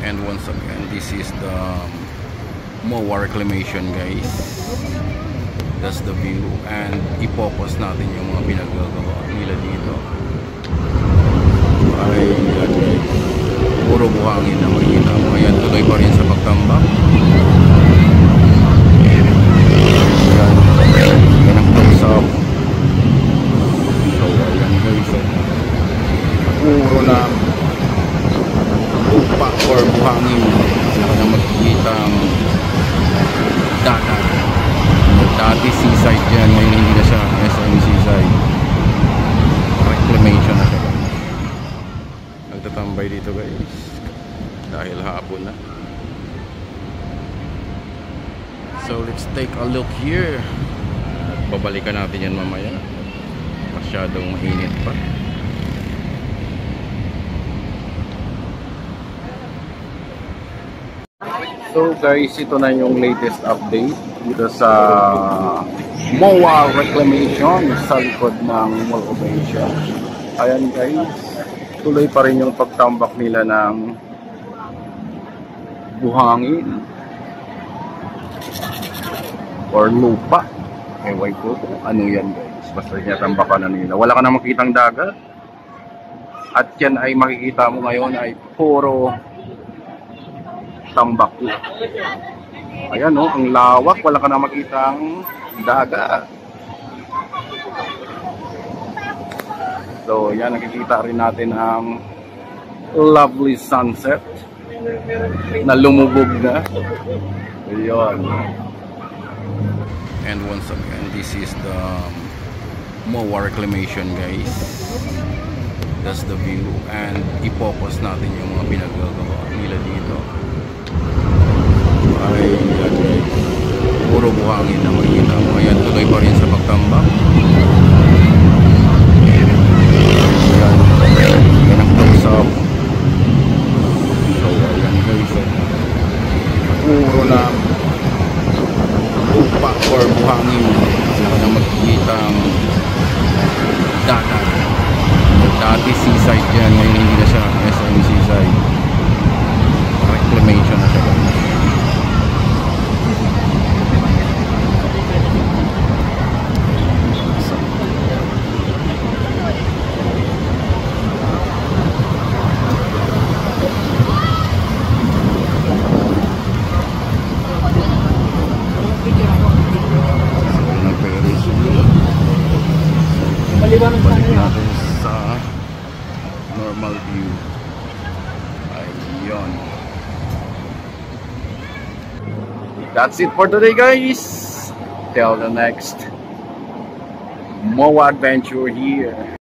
And once again, this is the MOA reclamation, guys. That's the view. And ipopost natin yung mga pinagagawa nila dito. Ay, guys, puro buhangin na makikita mo. Ayan, tuloy pa rin sa pagtambak. Yan ang close up. So ayan, guys, puro na lupa or buhangin. Saka na makikita ang dagat. Dati seaside dyan, ngayon hindi na siya SM seaside. Reclamation na siya. Nagtatambay dito, guys, dahil hapon na. So let's take a look here. Babalikan natin yan mamaya. Masyadong mainit pa. So guys, ito na yung latest update dito sa MOA reclamation sa likod ng Mall of Asia. Ayan guys, tuloy pa rin yung pagtambak nila ng buhangin or lupa. Ewan ko kung ano yan guys, basta tinatambakan na nila. Wala ka na makitang dagat. At yan ay makikita mo ngayon ay puro tambak. Ayan o, ang lawak, wala ka na makitang dagat. So yan, nakikita rin natin ang lovely sunset na lumubog na. Ayan. And once again, this is the MOA reclamation, guys. That's the view. And ipopost natin yung mga pinagagawa nila dito. Ay, guys, puro buhangin na makikita mo. Ayan, tuloy pa rin sa pagtambak. Yan ang close up. So ayan guys, puro na lupa or buhangin. Saka na makikita ang dagat. Dati seaside dyan, ngayon hindi na siya SM seaside. Reclamation na siya. Balik natin sa normal view. Ayun. That's it for today, guys. Till the next MOA adventure here.